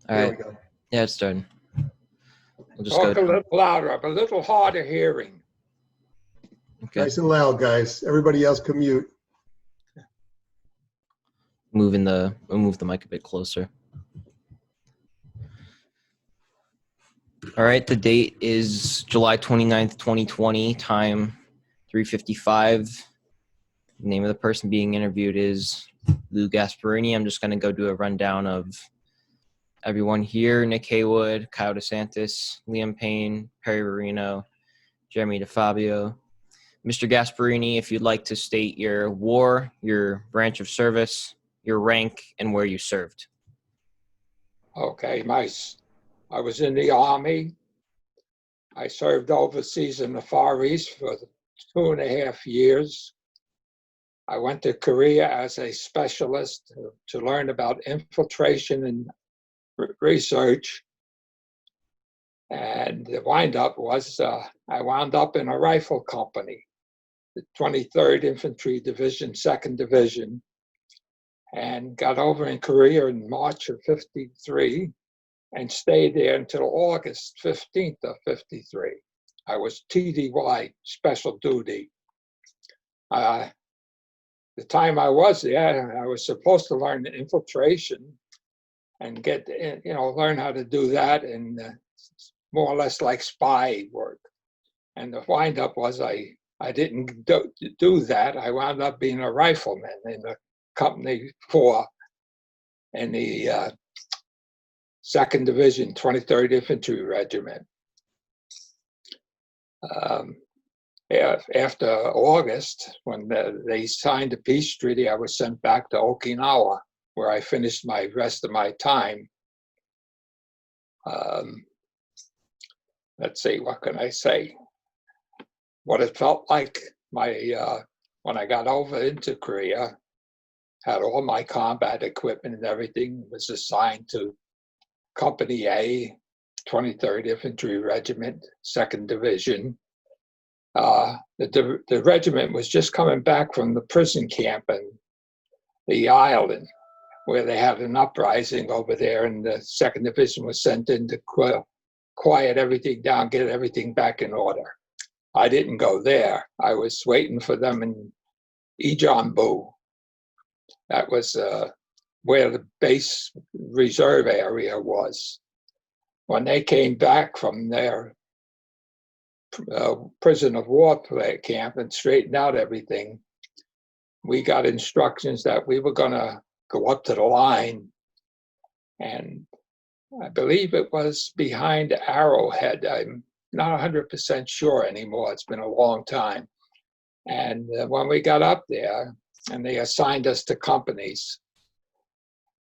All There we right. go. Yeah, it's done. We'll just go Talk a down. little louder, I'm a little hard of hearing. Okay. Nice and loud, guys. Everybody else commute. We'll move the mic a bit closer. All right. The date is July 29th, 2020. Time 3:55. The name of the person being interviewed is Lou Gasparini. I'm just going to go do a rundown of everyone here: Nick Haywood, Kyle DeSantis, Liam Payne, Perry Marino, Jeremy DeFabio. Mr. Gasparini, if you'd like to state your war, your branch of service, your rank, and where you served. Okay, I was in the Army. I served overseas in the Far East for 2.5 years. I went to Korea as a specialist to learn about infiltration and research. And the windup was I wound up in a rifle company, the 23rd Infantry Division, 2nd Division, and got over in Korea in March of 53 and stayed there until August 15th of 53. I was TDY, special duty. The time I was there, I was supposed to learn infiltration and learn how to do that, and more or less like spy work. And the windup was I didn't do that. I wound up being a rifleman in the Company 4 in the 2nd Division, 23rd Infantry Regiment. After August, when they signed the peace treaty, I was sent back to Okinawa, where I finished my rest of my time. Let's see, what can I say? What it felt like when I got over into Korea, had all my combat equipment and everything, was assigned to Company A, 23rd Infantry Regiment, 2nd Division. The regiment was just coming back from the prison camp in the island, where they had an uprising over there, and the 2nd Division was sent in to quiet everything down, get everything back in order. I didn't go there. I was waiting for them in Ijambu. That was where the base reserve area was. When they came back from their prison of war camp and straightened out everything, we got instructions that we were going to go up to the line, and I believe it was behind Arrowhead. I'm not 100% sure anymore. It's been a long time. And when we got up there and they assigned us to companies,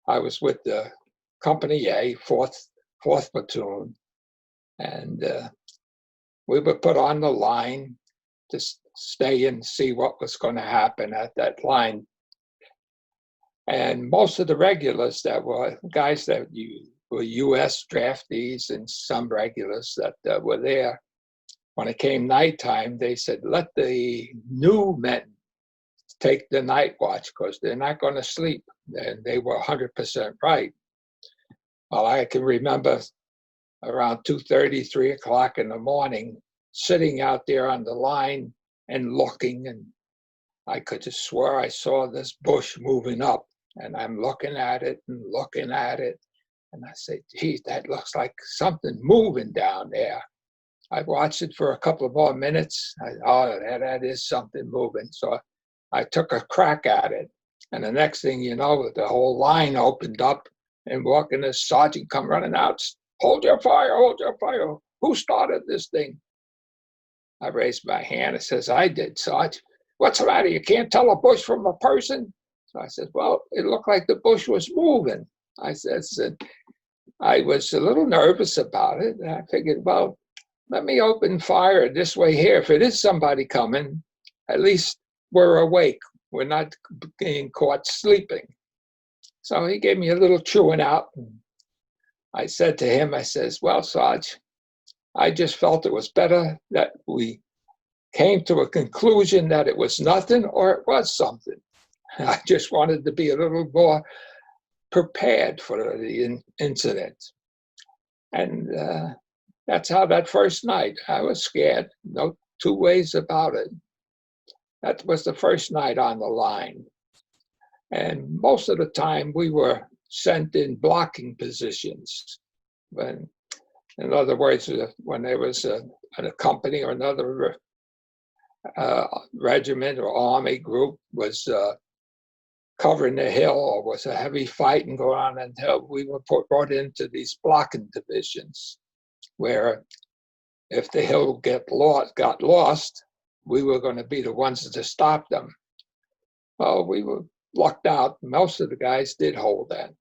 I was with the Company A, 4th Platoon, and we were put on the line to stay and see what was going to happen at that line. And most of the regulars that were guys that were U.S. draftees and some regulars that were there, when it came nighttime, they said, let the new men take the night watch because they're not going to sleep. And they were 100% right. Well, I can remember around 2:30, 3 o'clock in the morning, sitting out there on the line and looking, and I could just swear I saw this bush moving up, and I'm looking at it and looking at it, and I say, geez, that looks like something moving down there. I watched it for a couple of more minutes. That is something moving. So I took a crack at it, and the next thing you know, the whole line opened up, and walking this sergeant come running out, hold your fire, hold your fire. Who started this thing? I raised my hand and says, I did, Sarge. What's the matter? You can't tell a bush from a person? So I said, well, it looked like the bush was moving. I said, I was a little nervous about it. And I figured, well, let me open fire this way here. If it is somebody coming, at least we're awake. We're not being caught sleeping. So he gave me a little chewing out. I said to him, I says, well, Sarge, I just felt it was better that we came to a conclusion that it was nothing or it was something. I just wanted to be a little more prepared for the incident. And that's how that first night, I was scared, no two ways about it. That was the first night on the line. And most of the time we were sent in blocking positions. When, in other words, when there was a company or another regiment or army group was covering the hill, or was a heavy fighting going on in the hill, we were brought into these blocking divisions, where if the hill got lost, we were going to be the ones to stop them. Well, we were lucked out. Most of the guys did hold that.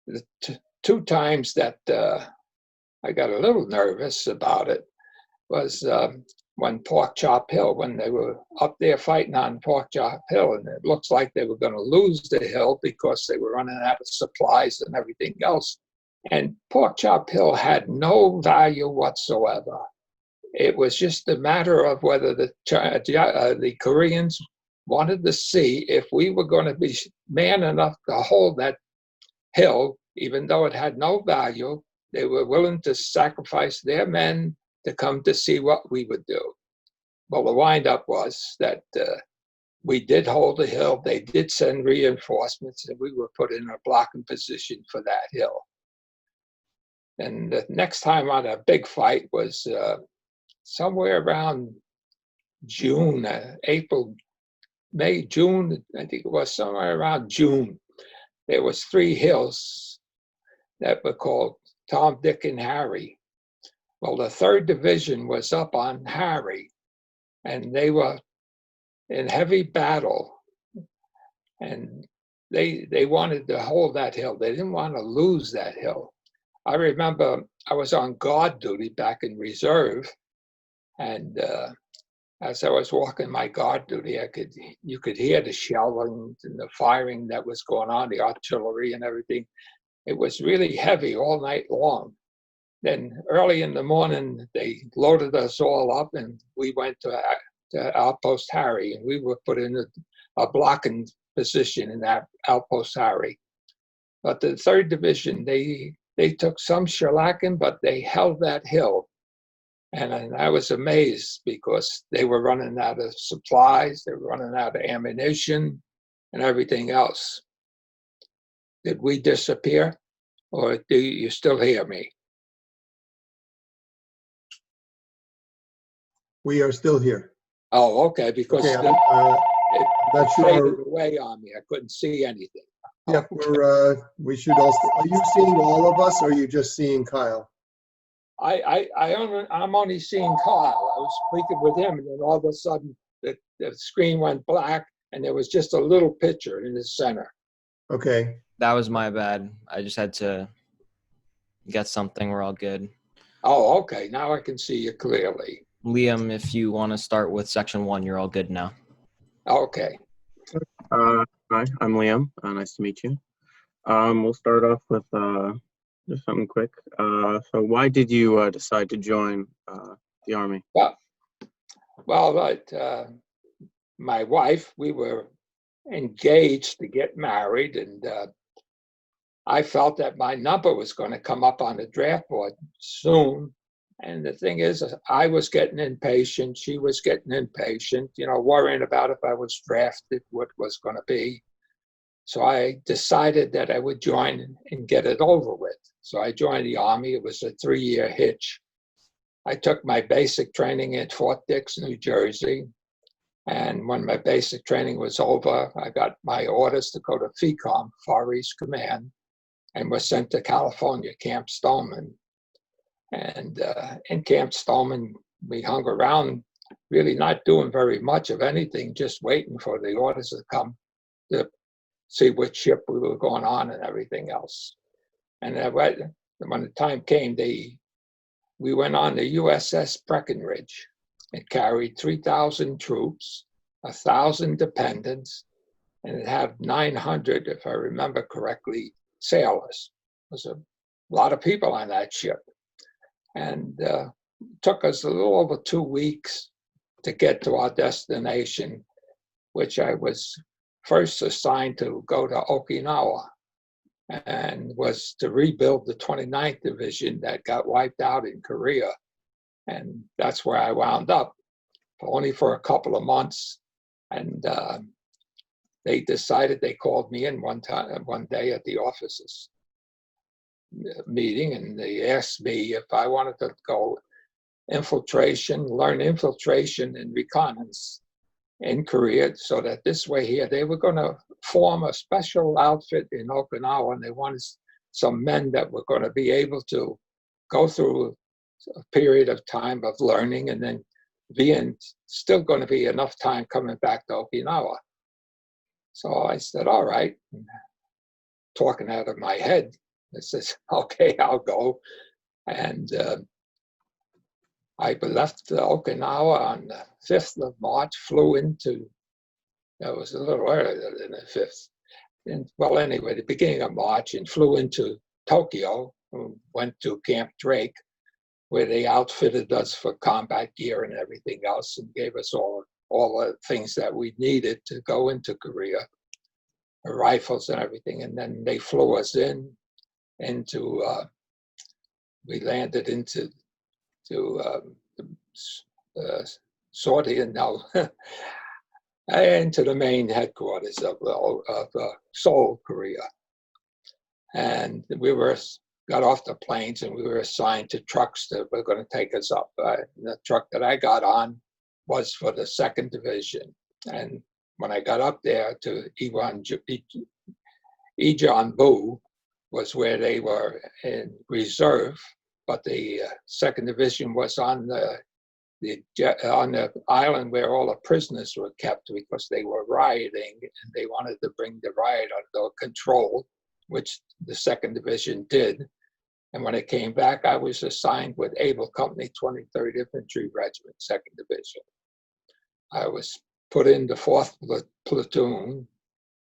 The two times that I got a little nervous about it was when Pork Chop Hill, when they were up there fighting on Pork Chop Hill, and it looks like they were going to lose the hill because they were running out of supplies and everything else. And Pork Chop Hill had no value whatsoever. It was just a matter of whether the Koreans wanted to see if we were going to be man enough to hold that hill, even though it had no value. They were willing to sacrifice their men to come to see what we would do. Well, the windup was that we did hold the hill. They did send reinforcements, and we were put in a blocking position for that hill. And the next time on a big fight was somewhere around June, April, May, June. I think it was somewhere around June. There was 3 hills that were called Tom, Dick, and Harry. Well, the 3rd Division was up on Harry, and they were in heavy battle, and they wanted to hold that hill. They didn't want to lose that hill. I remember I was on guard duty back in reserve, and as I was walking my guard duty, you could hear the shelling and the firing that was going on, the artillery and everything. It was really heavy all night long. Then early in the morning, they loaded us all up, and we went to Outpost Harry, and we were put in a blocking position in that Outpost Harry. But the 3rd Division, they took some shellacking, but they held that hill. And I was amazed because they were running out of supplies, they were running out of ammunition and everything else. Did we disappear, or do you still hear me? We are still here. Oh, okay, because Okay, it not faded sure. away on me. I couldn't see anything. Yeah, we should also, are you seeing all of us, or are you just seeing Kyle? I'm only seeing Kyle. I was speaking with him, and then all of a sudden the screen went black, and there was just a little picture in the center. Okay. That was my bad. I just had to get something. We're all good. Oh, okay. Now I can see you clearly. Liam, if you want to start with section 1, you're all good now. Okay. Hi, I'm Liam. Nice to meet you. We'll start off with just something quick. So why did you decide to join the Army? Well, my wife, we were engaged to get married, and I felt that my number was going to come up on the draft board soon. And the thing is, I was getting impatient. She was getting impatient, worrying about if I was drafted, what was going to be. So I decided that I would join and get it over with. So I joined the Army. It was a 3-year hitch. I took my basic training at Fort Dix, New Jersey. And when my basic training was over, I got my orders to go to FECOM, Far East Command, and was sent to California, Camp Stoneman. And in Camp Stoneman, we hung around, really not doing very much of anything, just waiting for the orders to come to see which ship we were going on and everything else. And when the time came, we went on the USS Breckenridge. It carried 3,000 troops, 1,000 dependents, and it had 900, if I remember correctly, sailors. There was a lot of people on that ship. And it took us a little over 2 weeks to get to our destination, which I was first assigned to go to Okinawa. and was to rebuild the 29th Division that got wiped out in Korea. And that's where I wound up, only for a couple of months. And they decided, they called me in one day at the offices meeting, and they asked me if I wanted to go learn infiltration and reconnaissance in Korea, so that this way here, they were going to form a special outfit in Okinawa, and they wanted some men that were going to be able to go through a period of time of learning, and then still going to be enough time coming back to Okinawa. So I said, all right, talking out of my head. I says, okay, I'll go. And I left Okinawa on the 5th of March, flew into, that was a little earlier than the 5th. And, well, anyway, the beginning of March, and flew into Tokyo, went to Camp Drake, where they outfitted us for combat gear and everything else, and gave us all the things that we needed to go into Korea, the rifles and everything. And then they flew us we landed into sortie, and now into the main headquarters of Seoul, Korea. And we got off the planes, and we were assigned to trucks that were going to take us up. The truck that I got on was for the 2nd Division. And when I got up there to Ijeonbu, was where they were in reserve, but the 2nd Division was on the island where all the prisoners were kept, because they were rioting, and they wanted to bring the riot under control, which the 2nd Division did. And when I came back, I was assigned with Able Company 23rd Infantry Regiment, 2nd Division. I was put in the 4th platoon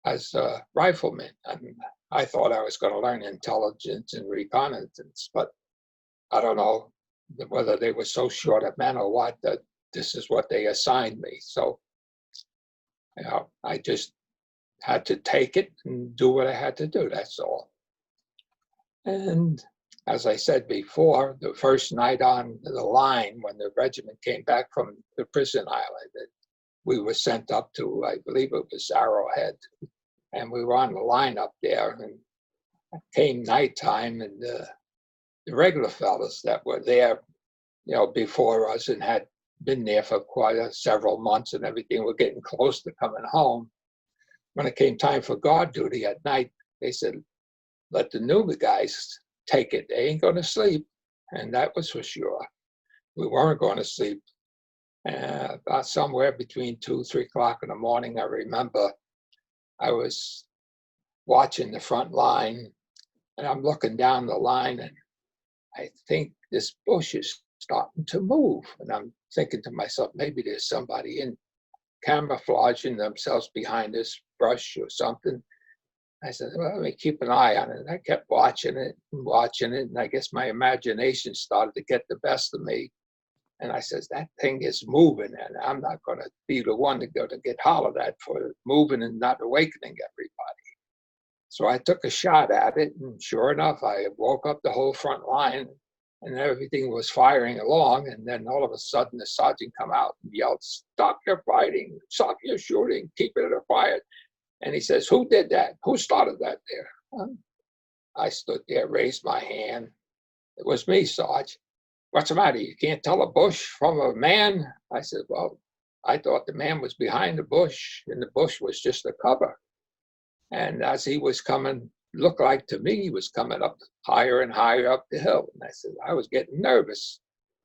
as a rifleman. And I thought I was going to learn intelligence and reconnaissance, but I don't know whether they were so short of men or what, that this is what they assigned me. So, I just had to take it and do what I had to do, that's all. And as I said before, the first night on the line, when the regiment came back from the prison island, we were sent up to, I believe it was Arrowhead, and we were on the line up there, and it came nighttime, and the regular fellas that were there, before us and had been there for several months and everything, were getting close to coming home. When it came time for guard duty at night, they said, let the new guys take it. They ain't going to sleep. And that was for sure. We weren't going to sleep. About somewhere between 2, 3 o'clock in the morning, I remember I was watching the front line, and I'm looking down the line, and I think this bush is starting to move. And I'm thinking to myself, maybe there's somebody in camouflaging themselves behind this brush or something. I said, well, let me keep an eye on it. And I kept watching it, and I guess my imagination started to get the best of me. And I says, that thing is moving, and I'm not going to be the one to go to get hollered at for moving and not awakening everybody. So I took a shot at it, and sure enough, I woke up the whole front line, and everything was firing along. And then all of a sudden, the sergeant come out and yelled, stop your fighting, stop your shooting, keep it quiet. And he says, who did that? Who started that there? I stood there, raised my hand. It was me, Sarge. What's the matter? You can't tell a bush from a man? I said, well, I thought the man was behind the bush, and the bush was just a cover. And as he was coming, looked like to me, he was coming up higher and higher up the hill. And I said, I was getting nervous.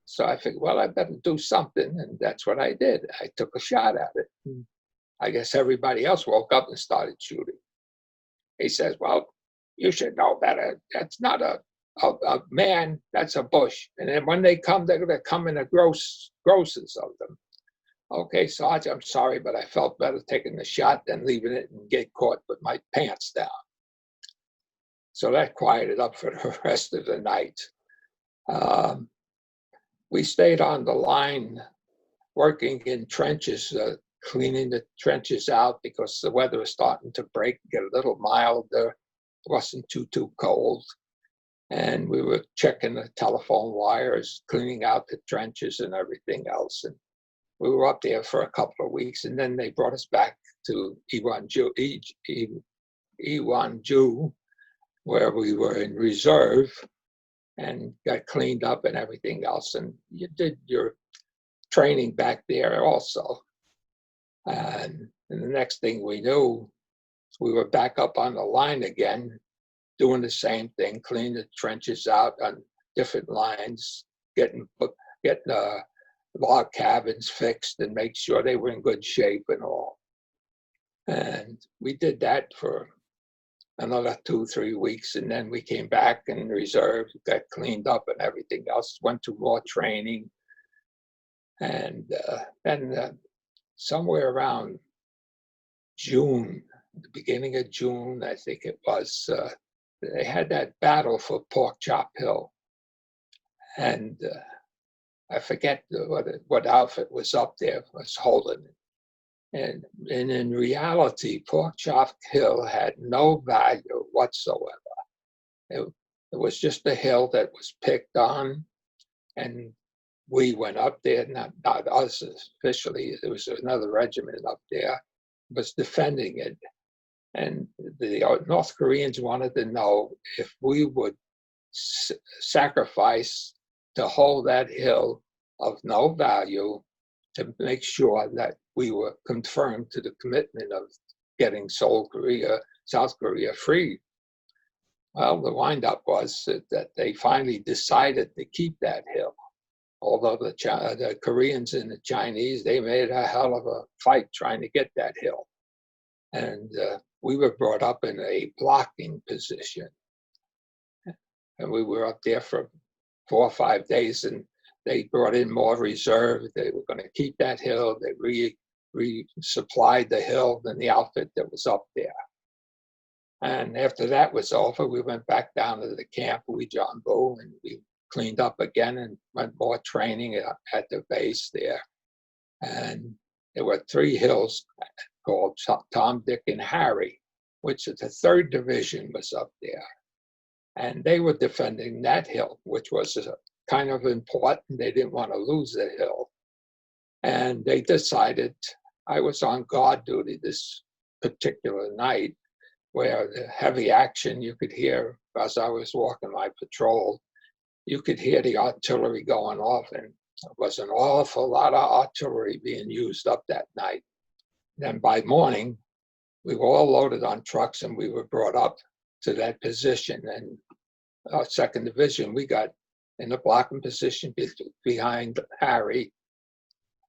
So I figured, well, I better do something. And that's what I did. I took a shot at it. I guess everybody else woke up and started shooting. He says, well, you should know better. That's not a man, that's a bush. And then when they come, they're going to come in the grosses of them. Okay, Sarge, I'm sorry, but I felt better taking the shot than leaving it and get caught with my pants down. So that quieted up for the rest of the night. We stayed on the line working in trenches, cleaning the trenches out because the weather was starting to break, get a little milder. wasn't too cold. And we were checking the telephone wires, cleaning out the trenches and everything else. And we were up there for a couple of weeks, and then they brought us back to Iwanju, where we were in reserve and got cleaned up and everything else. And you did your training back there also. And the next thing we knew, we were back up on the line again, doing the same thing, cleaning the trenches out on different lines, getting log cabins fixed and make sure they were in good shape and all. And we did that for another 2-3 weeks, and then we came back in reserve, got cleaned up and everything else, went to more training. And then somewhere around June, the beginning of June, I think it was, they had that battle for Pork Chop Hill. And I forget what outfit was up there, was holding it. And in reality, Pork Chop Hill had no value whatsoever. It was just a hill that was picked on, and we went up there, not us officially, there was another regiment up there, was defending it. And the North Koreans wanted to know if we would sacrifice to hold that hill of no value to make sure that we were confirmed to the commitment of getting South Korea free. Well, the windup was that they finally decided to keep that hill. Although the Koreans and the Chinese, they made a hell of a fight trying to get that hill. And we were brought up in a blocking position. And we were up there for 4 or 5 days, and they brought in more reserve. They were going to keep that hill. They resupplied the hill and the outfit that was up there. And after that was over, we went back down to the camp, Weejambu, and we cleaned up again and went more training at the base there. And there were 3 hills called Tom, Dick, and Harry, which the 3rd Division was up there. And they were defending that hill, which was kind of important. They didn't want to lose the hill. And they decided, I was on guard duty this particular night, where the heavy action you could hear as I was walking my patrol. You could hear the artillery going off, and there was an awful lot of artillery being used up that night. Then by morning, we were all loaded on trucks, and we were brought up to that position. And our 2nd Division, we got in the blocking position behind Harry,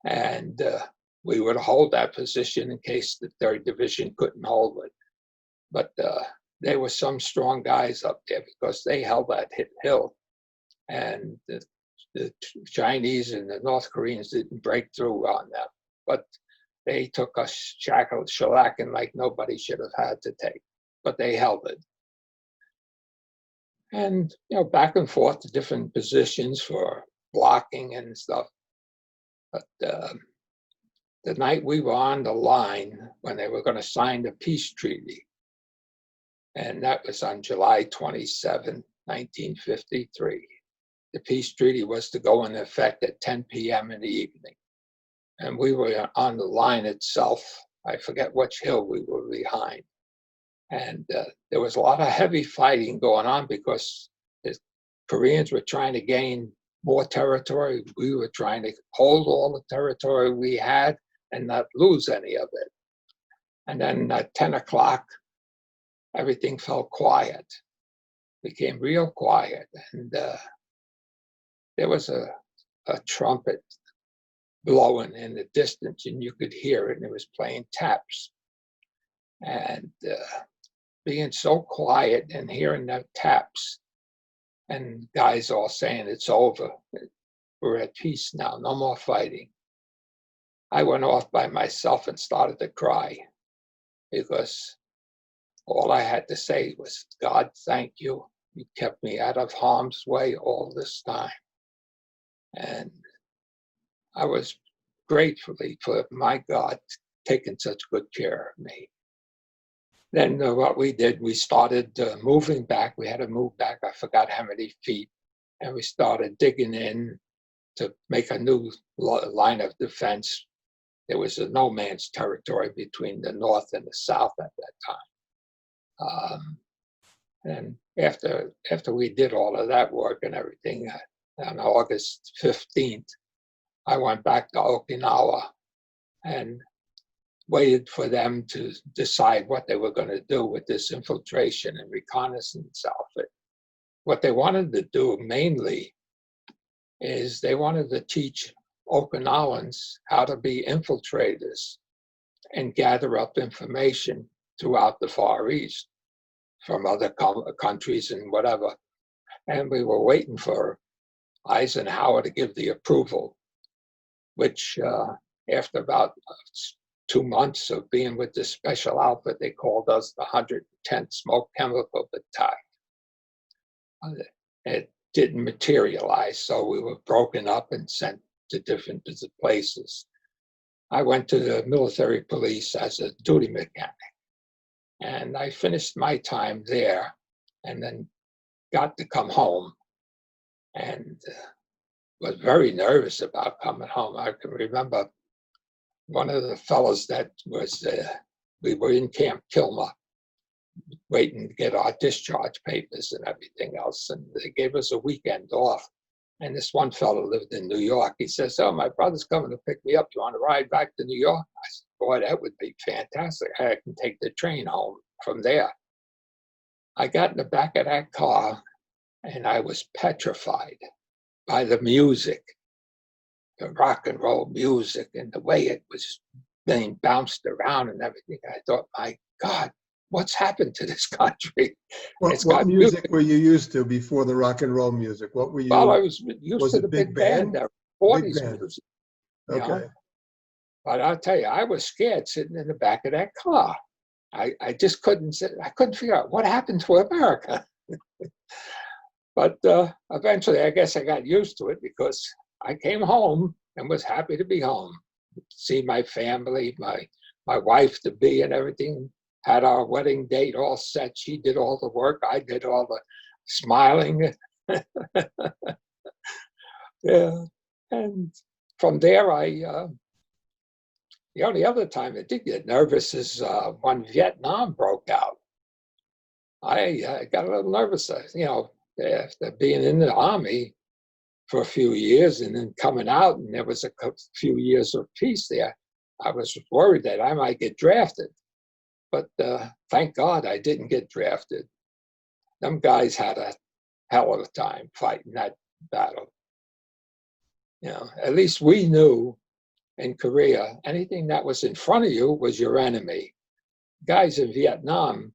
and we would hold that position in case the 3rd Division couldn't hold it. But there were some strong guys up there because they held that hill. And the Chinese and the North Koreans didn't break through on them. But they took us shellacking like nobody should have had to take. But they held it. And, back and forth to different positions for blocking and stuff. But the night we were on the line, when they were going to sign the peace treaty, and that was on July 27, 1953. The peace treaty was to go into effect at 10 p.m. in the evening. And we were on the line itself. I forget which hill we were behind. And there was a lot of heavy fighting going on because the Koreans were trying to gain more territory. We were trying to hold all the territory we had and not lose any of it. And then at 10 o'clock, everything fell quiet, became real quiet. And there was a trumpet blowing in the distance, and you could hear it, and it was playing taps. And being so quiet and hearing the taps, and guys all saying it's over, we're at peace now, no more fighting. I went off by myself and started to cry because all I had to say was, God, thank you. You kept me out of harm's way all this time. And I was gratefully for my God taking such good care of me. Then what we did, we started moving back. We had to move back, I forgot how many feet. And we started digging in to make a new line of defense. There was a no man's territory between the north and the south at that time. And after we did all of that work and everything, on August 15th, I went back to Okinawa and waited for them to decide what they were going to do with this infiltration and reconnaissance outfit. What they wanted to do mainly is they wanted to teach Okinawans how to be infiltrators and gather up information throughout the Far East from other countries and whatever. And we were waiting for Eisenhower to give the approval, which after about 2 months of being with this special outfit, they called us the 110th Smoke Chemical Battalion. It didn't materialize, so we were broken up and sent to different places. I went to the military police as a duty mechanic, and I finished my time there and then got to come home and was very nervous about coming home. I can remember one of the fellows that was, we were in Camp Kilmer waiting to get our discharge papers and everything else. And they gave us a weekend off. And this one fellow lived in New York. He says, "Oh, my brother's coming to pick me up. You want to ride back to New York?" I said, "Boy, that would be fantastic. I can take the train home from there." I got in the back of that car and I was petrified by the music, the rock and roll music, and the way it was being bounced around and everything. I thought, my God, what's happened to this country? What music were you used to before the rock and roll music? What were you? Well, I was used Was to it the big big band, band? 40s Big band. music. You know? Okay. But I'll tell you, I was scared sitting in the back of that car. I just couldn't sit. I couldn't figure out what happened to America. But eventually, I guess I got used to it because I came home and was happy to be home. See my family, my wife to be and everything. Had our wedding date all set. She did all the work. I did all the smiling. Yeah. And from there, the only other time I did get nervous is when Vietnam broke out. I got a little nervous, you know, after being in the Army for a few years and then coming out, and there was a few years of peace there. I was worried that I might get drafted. But thank God I didn't get drafted. Them guys had a hell of a time fighting that battle. You know, at least we knew in Korea, anything that was in front of you was your enemy. Guys in Vietnam,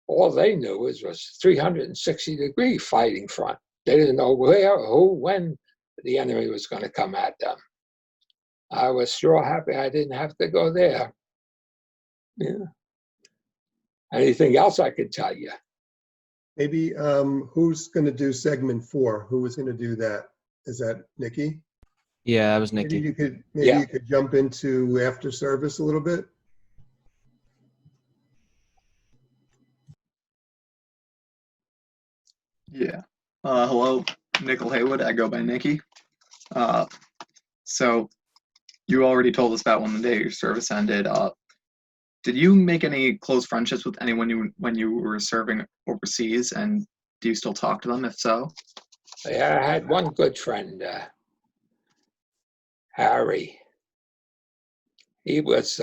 all they knew was 360-degree fighting front. They didn't know where, who, when the enemy was going to come at them. I was sure happy I didn't have to go there. Yeah. Anything else I could tell you? Maybe who's going to do segment 4? Who was going to do that? Is that Nikki? Yeah, that was Nikki. Maybe you could jump into after service a little bit. Yeah. Hello, Nickel Haywood. I go by Nikki. So you already told us about when the day your service ended. Did you make any close friendships with anyone when you were serving overseas, and do you still talk to them? If so, Yeah, I had one good friend, Harry. He was.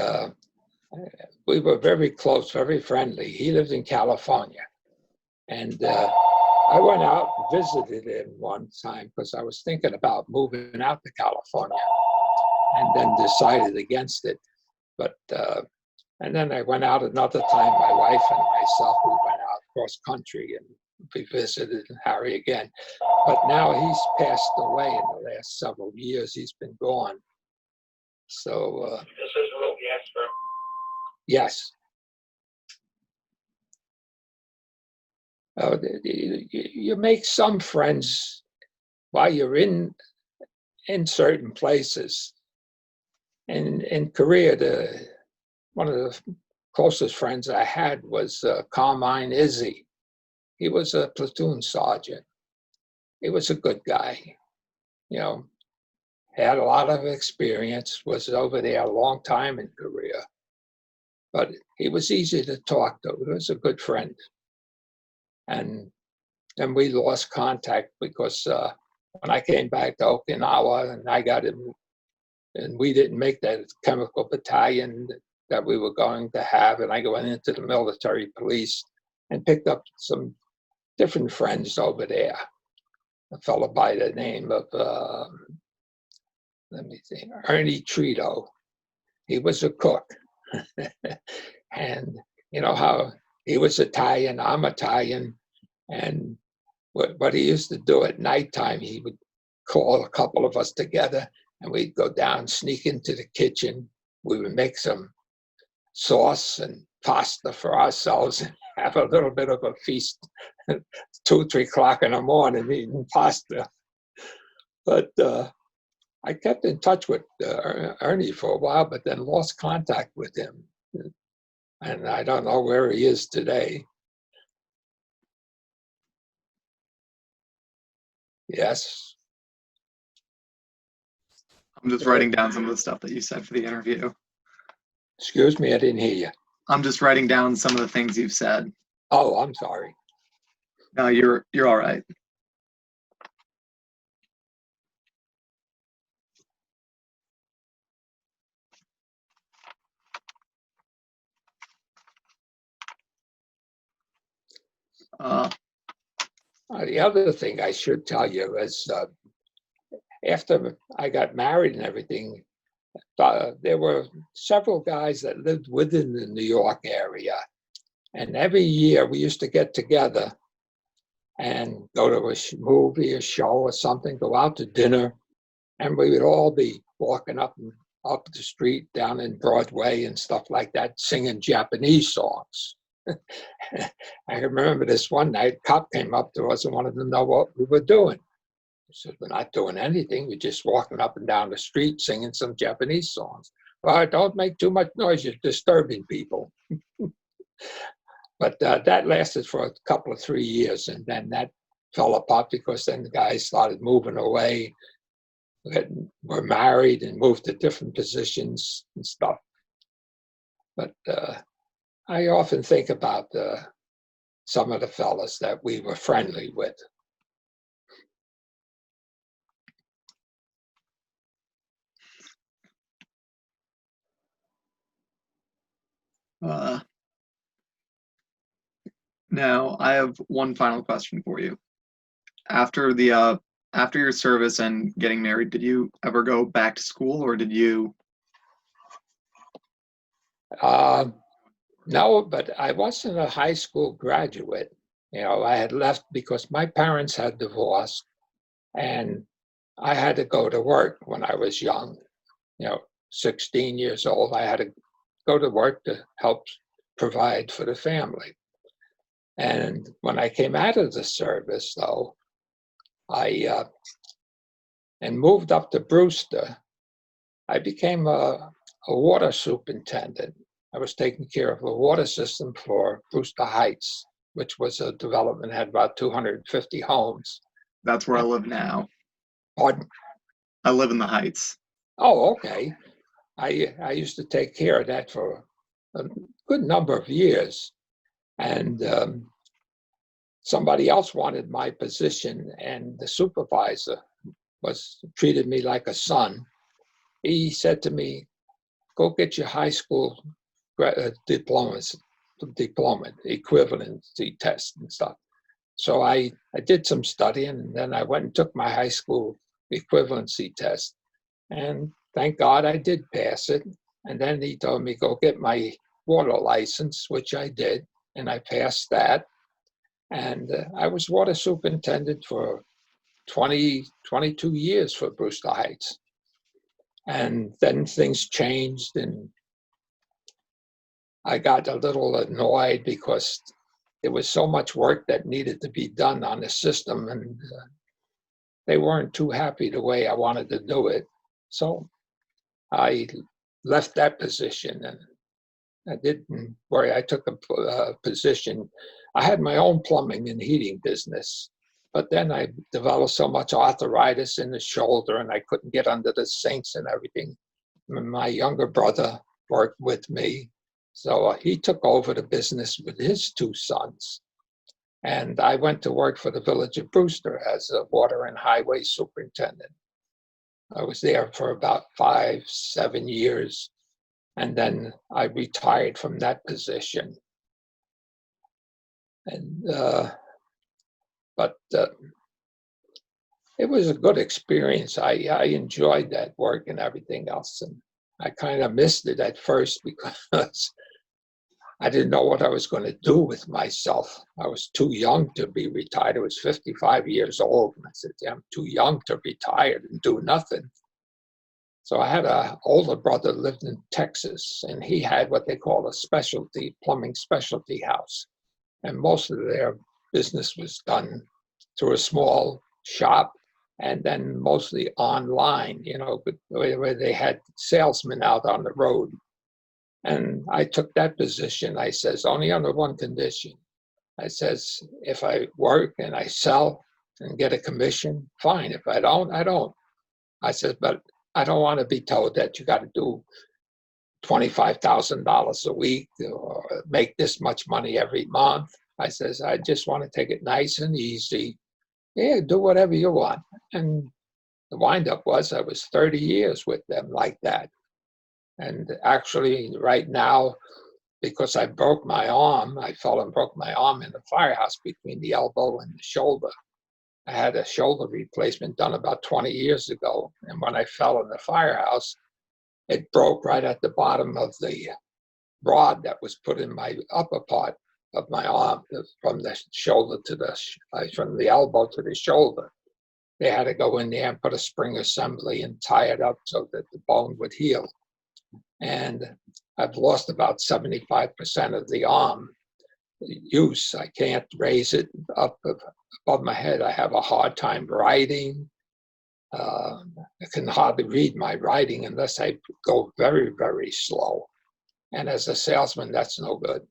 We were very close, very friendly. He lived in California, and I went out and visited him one time because I was thinking about moving out to California, and then decided against it. But and then I went out another time. My wife and myself, we went out cross country and we visited Harry again. But now he's passed away in the last several years. He's been gone. So this is Will Gasper. Yes. You make some friends while you're in certain places. And in Korea, one of the closest friends I had was Carmine Izzy. He was a platoon sergeant. He was a good guy, you know, had a lot of experience, was over there a long time in Korea. But he was easy to talk to. He was a good friend. And then we lost contact because when I came back to Okinawa and I got him, and we didn't make that chemical battalion that we were going to have, and I went into the military police and picked up some different friends over there. A fellow by the name of, let me see, Ernie Trito. He was a cook. And you know how he was Italian, I'm Italian. And what he used to do at nighttime, he would call a couple of us together and we'd go down, sneak into the kitchen. We would make some sauce and pasta for ourselves and have a little bit of a feast. 2, 3 o'clock in the morning eating pasta. But I kept in touch with Ernie for a while, but then lost contact with him. And I don't know where he is today. Yes. I'm just writing down some of the stuff that you said for the interview. Excuse me, I didn't hear you. I'm just writing down some of the things you've said. Oh, I'm sorry. No, you're all right. The other thing I should tell you is after I got married and everything, there were several guys that lived within the New York area. And every year we used to get together and go to a movie, a show or something, go out to dinner. And we would all be walking up the street down in Broadway and stuff like that, singing Japanese songs. I remember this one night, a cop came up to us and wanted to know what we were doing. I said, we're not doing anything. We're just walking up and down the street singing some Japanese songs. Well, don't make too much noise. You're disturbing people. But that lasted for a couple of 3 years. And then that fell apart because then the guys started moving away, were married and moved to different positions and stuff. But I often think about some of the fellas that we were friendly with. Now I have one final question for you. After your service and getting married, did you ever go back to school, or did you? No, but I wasn't a high school graduate. You know, I had left because my parents had divorced and I had to go to work when I was young, 16 years old. I had to go to work to help provide for the family. And when I came out of the service, though, I moved up to Brewster. I became a water superintendent. I was taking care of the water system for Brewster Heights, which was a development, had about 250 homes. That's where I live now. Pardon? I live in the Heights. Oh, okay. I used to take care of that for a good number of years. And somebody else wanted my position, and the supervisor treated me like a son. He said to me, go get your high school diploma equivalency test and stuff. So I did some studying, and then I went and took my high school equivalency test. And thank God I did pass it. And then he told me, go get my water license, which I did, and I passed that. And I was water superintendent for 22 years for Brewster Heights. And then things changed, and I got a little annoyed because there was so much work that needed to be done on the system, and they weren't too happy the way I wanted to do it. So I left that position and I didn't worry. I took a position. I had my own plumbing and heating business, but then I developed so much arthritis in the shoulder and I couldn't get under the sinks and everything. My younger brother worked with me, so he took over the business with his two sons. And I went to work for the village of Brewster as a water and highway superintendent. I was there for about 5-7 years. And then I retired from that position. And but it was a good experience. I enjoyed that work and everything else, and I kind of missed it at first because I didn't know what I was going to do with myself. I was too young to be retired. I was 55 years old, and I said, yeah, I'm too young to retire and do nothing. So I had an older brother lived in Texas, and he had what they call a specialty, plumbing specialty house. And most of their business was done through a small shop and then mostly online, where they had salesmen out on the road. And I took that position. I says, only under one condition. I says, if I work and I sell and get a commission, fine. If I don't, I don't. I said, but I don't want to be told that you got to do $25,000 a week or make this much money every month. I says, I just want to take it nice and easy. Yeah, do whatever you want. And the windup was I was 30 years with them like that. And actually right now, because I broke my arm, I fell and broke my arm in the firehouse between the elbow and the shoulder. I had a shoulder replacement done about 20 years ago. And when I fell in the firehouse, it broke right at the bottom of the rod that was put in my upper part of my arm, from the shoulder to from the elbow to the shoulder. They had to go in there and put a spring assembly and tie it up so that the bone would heal. And I've lost about 75% of the arm use. I can't raise it up above my head. I have a hard time writing. I can hardly read my writing unless I go very, very slow. And as a salesman, that's no good.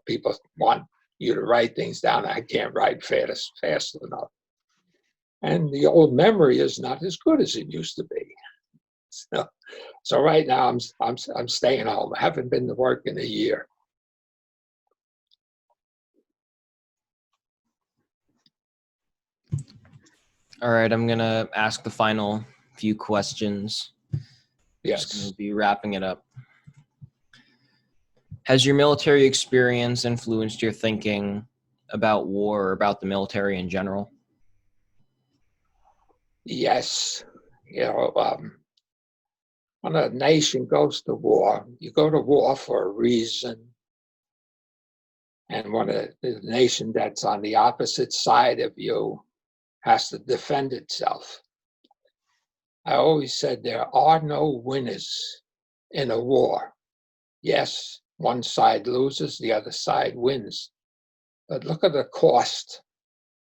People want you to write things down. I can't write fast enough. And the old memory is not as good as it used to be. So right now I'm staying home. I haven't been to work in a year. All right, I'm going to ask the final few questions. Just going Yes. to be wrapping it up. Has your military experience influenced your thinking about war or about the military in general? Yes. When a nation goes to war, you go to war for a reason. And when the nation that's on the opposite side of you has to defend itself. I always said there are no winners in a war. Yes, one side loses, the other side wins. But look at the cost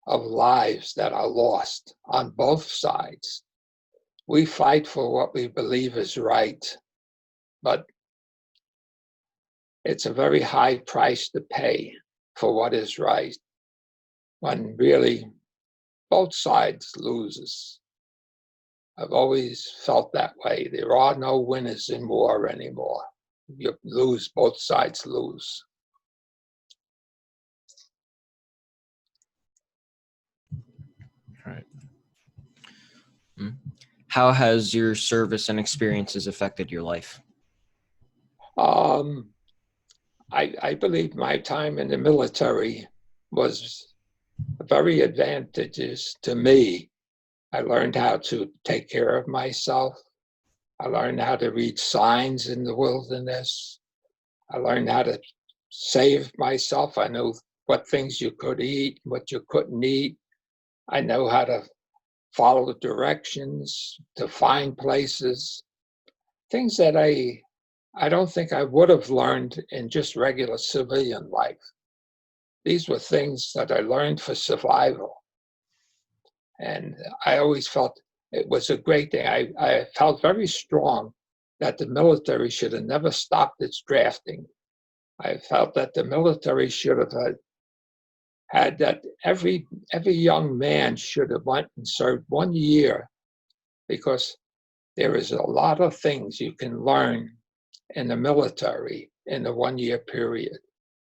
of lives that are lost on both sides. We fight for what we believe is right, but it's a very high price to pay for what is right, when really both sides loses. I've always felt that way. There are no winners in war anymore. You lose, both sides lose. All right. How has your service and experiences affected your life? I believe my time in the military was very advantageous to me. I learned how to take care of myself. I learned how to read signs in the wilderness. I learned how to save myself. I knew what things you could eat, what you couldn't eat. I know how to follow the directions, to find places, things that I don't think I would have learned in just regular civilian life. These were things that I learned for survival. And I always felt it was a great thing. I felt very strong that the military should have never stopped its drafting. I felt that the military should have had that every young man should have went and served 1 year, because there is a lot of things you can learn in the military in the 1 year period.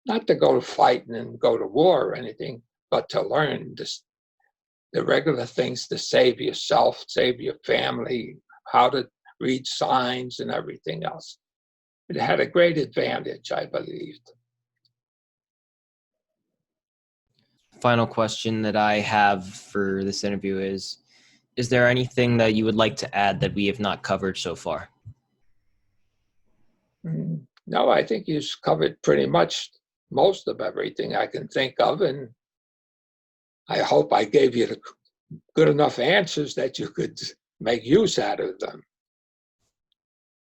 Not to go to fighting and go to war or anything, but to learn this, the regular things to save yourself, save your family, how to read signs and everything else. It had a great advantage, I believed. Final question that I have for this interview is there anything that you would like to add that we have not covered so far? No, I think you've covered pretty much most of everything I can think of, and I hope I gave you the good enough answers that you could make use out of them.